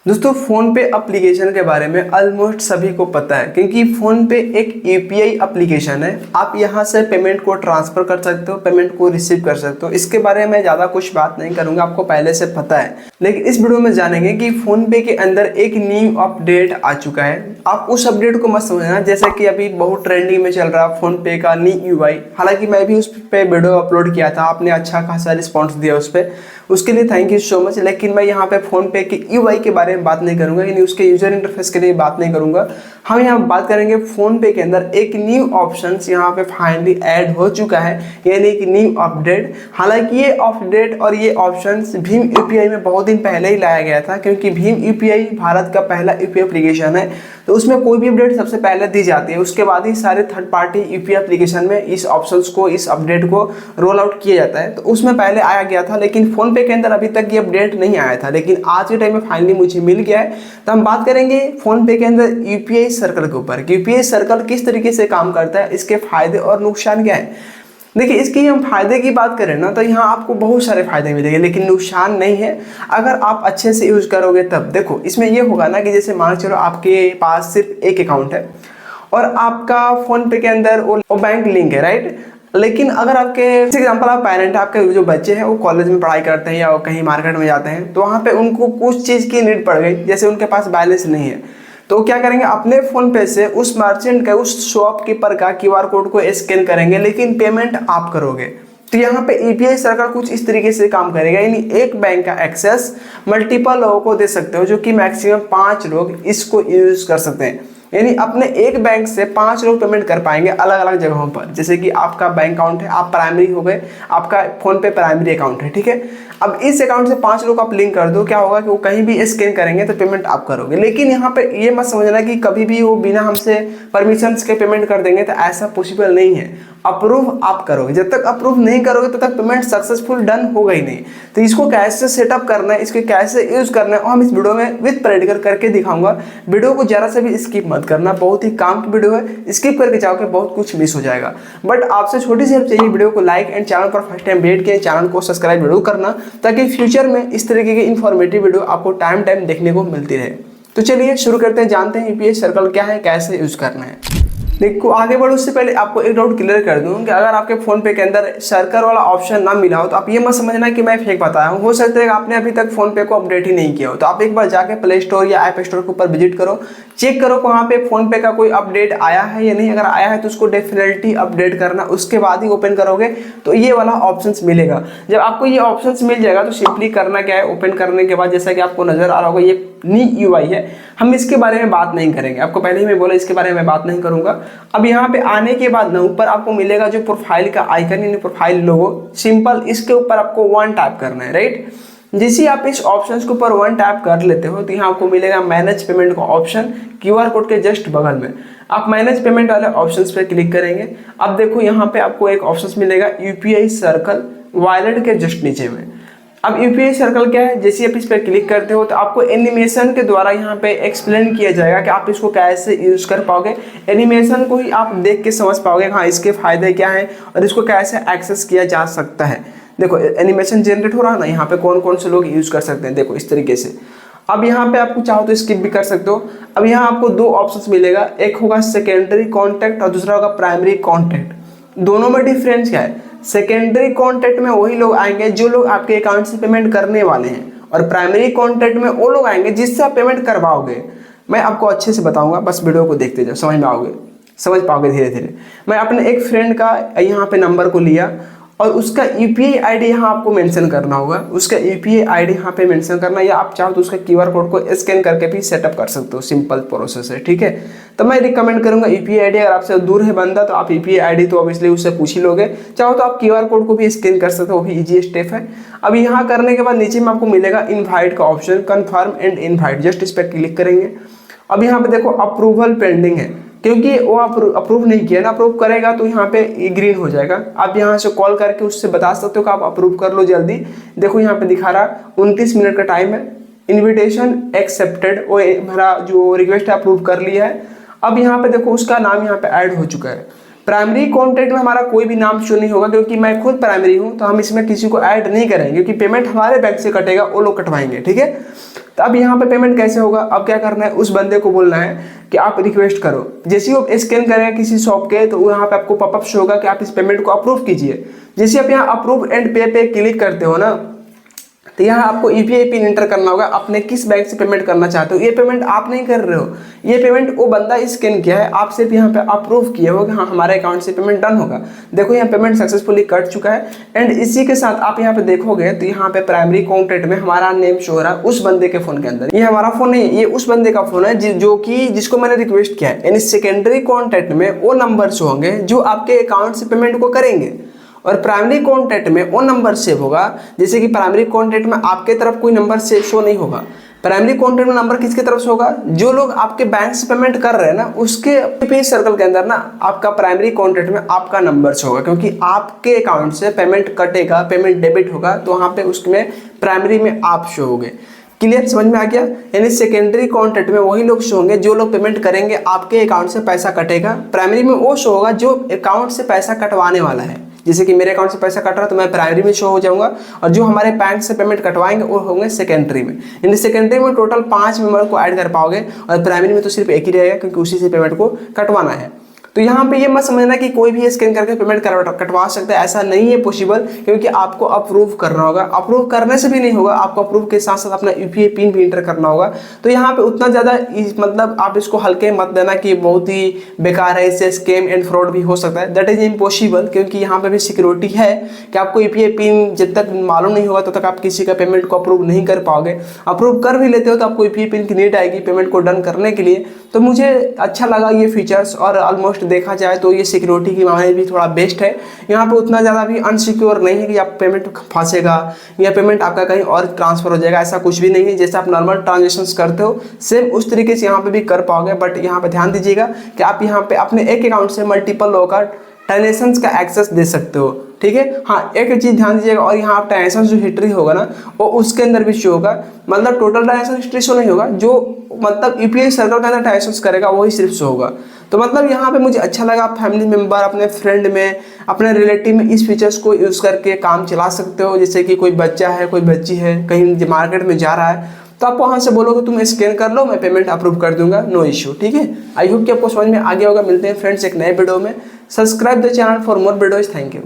दोस्तों फ़ोन पे एप्लीकेशन के बारे में ऑलमोस्ट सभी को पता है क्योंकि फ़ोन पे एक यूपीआई एप्लीकेशन है। आप यहाँ से पेमेंट को ट्रांसफ़र कर सकते हो, पेमेंट को रिसीव कर सकते हो। इसके बारे में ज़्यादा कुछ बात नहीं करूँगा, आपको पहले से पता है। लेकिन इस वीडियो में जानेंगे कि फ़ोन पे के अंदर एक न्यू अपडेट आ चुका है। आप उस अपडेट को मत समझना जैसे कि अभी बहुत ट्रेंडिंग में चल रहा है फ़ोन पे का न्यू यूआई। हालांकि मैं भी उस पर वीडियो अपलोड किया था, आपने अच्छा खासा रिस्पॉन्स दिया उस पर, उसके लिए थैंक यू सो मच। लेकिन मैं यहाँ पे फ़ोन पे के यूआई के बारे में बात नहीं करूँगा, यानी उसके यूजर इंटरफेस के लिए बात नहीं करूँगा। हम यहाँ बात करेंगे फ़ोन पे के अंदर एक न्यू ऑप्शंस यहाँ पे फाइनली ऐड हो चुका है, यानी एक न्यू अपडेट। हालांकि ये अपडेट और ये ऑप्शंस भीम यूपीआई में बहुत दिन पहले ही लाया गया था, क्योंकि भीम यूपीआई भारत का पहला यूपीआई एप्लीकेशन है, तो उसमें कोई भी अपडेट सबसे पहले दी जाती है। उसके बाद ही सारे थर्ड पार्टी यूपीआई एप्लीकेशन में इस ऑप्शंस को, इस अपडेट को रोल आउट किया जाता है। तो उसमें पहले आया गया था, लेकिन फ़ोन पे के अंदर अभी तक ये अपडेट नहीं आया था, लेकिन आज के टाइम में फाइनली मुझे मिल गया है। तो हम बात करेंगे फ़ोन पे के अंदर यूपीआई सर्कल के ऊपर, यूपीआई सर्कल किस तरीके से काम करता है, इसके फायदे और नुकसान क्या है। देखिए, इसकी हम फायदे की बात करें ना तो यहाँ आपको बहुत सारे फायदे मिलेंगे, लेकिन नुकसान नहीं है अगर आप अच्छे से यूज़ करोगे तब। देखो, इसमें ये होगा ना कि जैसे मान चलो आपके पास सिर्फ एक अकाउंट है और आपका फ़ोन पे के अंदर वो बैंक लिंक है, राइट। लेकिन अगर आपके एग्जाम्पल आप पेरेंट, आपके जो बच्चे हैं वो कॉलेज में पढ़ाई करते हैं या वो कहीं मार्केट में जाते हैं, तो वहाँ पे उनको कुछ चीज़ की नीड पड़ गई, जैसे उनके पास बैलेंस नहीं है, तो क्या करेंगे, अपने फ़ोन पे से उस मर्चेंट का, उस शॉपकीपर का क्यूआर कोड को स्कैन करेंगे, लेकिन पेमेंट आप करोगे। तो यहाँ पे यूपीआई सर्कल कुछ इस तरीके से काम करेगा, यानी एक बैंक का एक्सेस मल्टीपल लोगों को दे सकते हो, जो कि मैक्सिमम 5 लोग इसको यूज़ कर सकते हैं। यानी अपने एक बैंक से 5 लोग पेमेंट कर पाएंगे अलग अलग जगहों पर। जैसे कि आपका बैंक अकाउंट है, आप प्राइमरी हो गए, आपका फ़ोन पे प्राइमरी अकाउंट है, ठीक है। अब इस अकाउंट से 5 लोग आप लिंक कर दो, क्या होगा कि वो कहीं भी स्कैन करेंगे तो पेमेंट आप करोगे। लेकिन यहाँ पे ये मत समझना कि कभी भी वो बिना हमसे परमिशंस के पेमेंट कर देंगे, तो ऐसा पॉसिबल नहीं है। अप्रूव आप करोगे, जब तक अप्रूव नहीं करोगे तब तक पेमेंट सक्सेसफुल डन होगा ही नहीं। तो इसको कैसे सेटअप करना है, इसको कैसे यूज़ करना है, और हम इस वीडियो में विद प्रैक्टिकल करके दिखाऊंगा। वीडियो को ज़रा सा भी स्किप मत करना, बहुत ही काम की वीडियो है, स्किप करके जाओगे बहुत कुछ मिस हो जाएगा। बट आपसे छोटी सी हेल्प चाहिए, वीडियो को लाइक एंड चैनल पर फर्स्ट टाइम विजिट किए चैनल को सब्सक्राइब जरूर करना, ताकि फ्यूचर में इस तरीके की इन्फॉर्मेटिव वीडियो आपको टाइम टाइम देखने को मिलती रहे। तो चलिए शुरू करते हैं, जानते हैं यूपीआई सर्कल क्या है, कैसे यूज़ करना है। देखो, आगे बढ़ो उससे पहले आपको एक डाउट क्लियर कर दूं कि अगर आपके फ़ोन पे के अंदर सर्कल वाला ऑप्शन ना मिला हो तो आप ये मत समझना कि मैं फेक बताया हूँ। हो सकता है कि आपने अभी तक फ़ोन पे को अपडेट ही नहीं किया हो, तो आप एक बार जाके प्ले स्टोर या ऐप स्टोर के ऊपर विजिट करो, चेक करो वहाँ पे फ़ोन पे का कोई अपडेट आया है या नहीं। अगर आया है तो उसको डेफिनेटली अपडेट करना, उसके बाद ही ओपन करोगे तो ये वाला ऑप्शन मिलेगा। जब आपको ये ऑप्शन मिल जाएगा तो सिंपली करना क्या है, ओपन करने के बाद जैसा कि आपको नजर आ रहा होगा ये न्यू यूआई है, हम इसके बारे में बात नहीं करेंगे। आपको पहले ही मैं बोला इसके बारे में बात नहीं करूंगा। अब यहाँ पे आने के बाद ना ऊपर आपको मिलेगा जो प्रोफाइल का आइकन, यानी प्रोफाइल लोगो सिंपल, इसके ऊपर आपको 1 टैप करना है, राइट। जैसे आप इस ऑप्शन के ऊपर 1 टैप कर लेते हो तो यहाँ आपको मिलेगा मैनेज पेमेंट का ऑप्शन, क्यूआर कोड के जस्ट बगल में। आप मैनेज पेमेंट वाले ऑप्शंस पे क्लिक करेंगे। अब देखो यहाँ पे आपको एक ऑप्शन मिलेगा यूपीआई सर्कल वॉलेट के जस्ट नीचे में। अब यूपीआई सर्कल क्या है, जैसे आप इस पर क्लिक करते हो तो आपको एनिमेशन के द्वारा यहाँ पे एक्सप्लेन किया जाएगा कि आप इसको कैसे यूज कर पाओगे। एनिमेशन को ही आप देख के समझ पाओगे हाँ इसके फायदे क्या हैं और इसको कैसे एक्सेस किया जा सकता है। देखो एनिमेशन जनरेट हो रहा है ना, यहाँ पे कौन कौन से लोग यूज कर सकते हैं, देखो इस तरीके से। अब यहाँ पे आपको चाहो तो स्किप भी कर सकते हो। अब यहाँ आपको 2 ऑप्शन मिलेगा, एक होगा सेकेंडरी कॉन्टैक्ट और दूसरा होगा प्राइमरी कॉन्टैक्ट। दोनों में डिफरेंस क्या है, सेकेंडरी कॉन्टैक्ट में वही लोग आएंगे जो लोग आपके अकाउंट से पेमेंट करने वाले हैं, और प्राइमरी कॉन्टैक्ट में वो लोग आएंगे जिससे आप पेमेंट करवाओगे। मैं आपको अच्छे से बताऊंगा, बस वीडियो को देखते जाओ, समझ पाओगे धीरे धीरे। मैं अपने एक फ्रेंड का यहाँ पे नंबर को लिया और उसका यूपीआई आईडी यहाँ आपको मेंशन करना होगा, उसका यूपीआई आईडी यहाँ पे मेंशन करना, या आप चाहो तो उसका क्यूआर कोड को स्कैन करके भी सेटअप कर सकते हो, सिंपल प्रोसेस है, ठीक है। तो मैं रिकमेंड करूंगा यूपीआई आईडी, अगर आपसे दूर है बंदा तो आप यूपीआई आईडी तो ऑब्वियसली उससे पूछ ही लोगे, चाहो तो आप क्यूआर कोड को भी स्कैन कर सकते हो, वो भी ईजी स्टेप है। अब यहाँ करने के बाद नीचे में आपको मिलेगा इन्वाइट का option, confirm and invite, just इस पर क्लिक करेंगे। अब यहाँ पे देखो अप्रूवल पेंडिंग है, क्योंकि वो अप्रूव नहीं किया ना, अप्रूव करेगा तो यहाँ पे ग्रीन हो जाएगा। आप यहाँ से कॉल करके उससे बता सकते हो कि आप अप्रूव कर लो जल्दी। देखो यहाँ पे दिखा रहा 29 मिनट का टाइम है, इनविटेशन एक्सेप्टेड, वो मेरा जो रिक्वेस्ट है अप्रूव कर लिया है। अब यहाँ पे देखो उसका नाम यहाँ पे ऐड हो चुका है। प्राइमरी कॉन्टैक्ट में हमारा कोई भी नाम शो नहीं होगा, क्योंकि मैं खुद प्राइमरी हूँ, तो हम इसमें किसी को ऐड नहीं करेंगे, क्योंकि पेमेंट हमारे बैंक से कटेगा, वो लोग कटवाएंगे, ठीक है। तो अब यहाँ पे पेमेंट कैसे होगा, अब क्या करना है, उस बंदे को बोलना है कि आप रिक्वेस्ट करो। जैसे ही वो स्कैन करेगा किसी शॉप के तो यहाँ पे आपको पॉपअप शो होगा कि आप इस पेमेंट को अप्रूव कीजिए। जैसे आप यहाँ अप्रूव एंड पे क्लिक करते हो ना, तो यहाँ आपको यूपीआई पिन एंटर करना होगा, अपने किस बैंक से पेमेंट करना चाहते हो। ये पेमेंट आप नहीं कर रहे हो, ये पेमेंट वो बंदा स्कैन किया है, आप सिर्फ यहाँ पे अप्रूव किए हो कि हाँ हमारे अकाउंट से पेमेंट डन होगा। देखो यहाँ पेमेंट सक्सेसफुली कट चुका है। एंड इसी के साथ आप यहाँ पे देखोगे तो यहाँ पे प्राइमरी कॉन्टैक्ट में हमारा नेम शो हो रहा है उस बंदे के फोन के अंदर। ये हमारा फोन नहीं है, ये उस बंदे का फोन है जो कि जिसको मैंने रिक्वेस्ट किया है। यानी सेकेंडरी कॉन्टैक्ट में वो नंबर शो होंगे जो आपके अकाउंट से पेमेंट को करेंगे, और प्राइमरी कॉन्टैक्ट में वो नंबर सेव होगा। जैसे कि प्राइमरी कॉन्टैक्ट में आपके तरफ कोई नंबर से शो नहीं होगा। प्राइमरी कॉन्टैक्ट में नंबर किसके तरफ से होगा, जो लोग आपके बैंक से पेमेंट कर रहे हैं ना, उसके पेज सर्कल के अंदर ना आपका प्राइमरी कॉन्टैक्ट में आपका नंबर शो होगा, क्योंकि आपके अकाउंट से पेमेंट कटेगा, पेमेंट डेबिट होगा, तो वहाँ पे उसमें प्राइमरी में आप शो होगे। क्लियर, समझ में आ गया। यानी सेकेंडरी कॉन्टैक्ट में वही लोग शो होंगे जो लोग पेमेंट करेंगे, आपके अकाउंट से पैसा कटेगा। प्राइमरी में वो शो होगा जो अकाउंट से पैसा कटवाने वाला है। जैसे कि मेरे अकाउंट से पैसा कट रहा है तो मैं प्राइमरी में शो हो जाऊंगा, और जो हमारे बैंक से पेमेंट कटवाएंगे वो होंगे सेकेंडरी में। यानी सेकेंडरी में टोटल 5 मेंबर को ऐड कर पाओगे, और प्राइमरी में तो सिर्फ एक ही रहेगा क्योंकि उसी से पेमेंट को कटवाना है। तो यहाँ पे ये मत समझना कि कोई भी स्कैन करके पेमेंट कटवा सकता है, ऐसा नहीं है पॉसिबल, क्योंकि आपको अप्रूव करना होगा। अप्रूव करने से भी नहीं होगा, आपको अप्रूव के साथ साथ अपना यूपीआई पिन भी इंटर करना होगा। तो यहाँ पे उतना ज़्यादा मतलब आप इसको हल्के मत देना कि बहुत ही बेकार है, इससे स्कैम एंड फ्रॉड भी हो सकता है। दैट इज इम्पॉसिबल, क्योंकि यहाँ पे भी सिक्योरिटी है कि आपको यूपीआई पिन जब तक मालूम नहीं होगा तब तक आप किसी का पेमेंट को अप्रूव नहीं कर पाओगे। अप्रूव कर भी लेते हो तो आपको यूपीआई पिन की नीड आएगी पेमेंट को डन करने के लिए। तो मुझे अच्छा लगा ये फीचर्स, और ऑलमोस्ट देखा जाए तो ये सिक्योरिटी की मामले भी थोड़ा बेस्ट है। यहाँ पे उतना ज़्यादा भी अनसिक्योर नहीं है कि आप पेमेंट फंसेगा या पेमेंट आपका कहीं और ट्रांसफर हो जाएगा, ऐसा कुछ भी नहीं है। जैसे आप नॉर्मल ट्रांजेक्शंस करते हो सेम उस तरीके से यहाँ पे भी कर पाओगे। बट यहाँ पे ध्यान दीजिएगा कि आप यहाँ पे अपने एक अकाउंट से मल्टीपल लोगों का ट्रांजेक्शंस का एक्सेस दे सकते हो, ठीक है। हाँ, एक चीज़ ध्यान दीजिएगा, और यहाँ आप ट्रांजेक्शन जो हिस्ट्री होगा ना वो उसके अंदर भी शो होगा। मतलब टोटल ट्रांजेक्शन हिस्ट्री शो नहीं होगा, जो मतलब यूपीआई सर्कल के अंदर ट्रांजेक्शन करेगा वही सिर्फ शो होगा। तो मतलब यहाँ पे मुझे अच्छा लगा, आप फैमिली मेम्बर, अपने फ्रेंड में, अपने रिलेटिव में इस फीचर्स को यूज़ करके काम चला सकते हो। जैसे कि कोई बच्चा है, कोई बच्ची है, कहीं मार्केट में जा रहा है, तो आप वहाँ से बोलोगे तुम स्कैन कर लो, मैं पेमेंट अप्रूव कर दूंगा, नो इशू, ठीक है। आई होप कि आपको समझ में आ गया होगा। मिलते हैं फ्रेंड्स एक नए वीडियो में। Subscribe the channel for more videos. Thank you.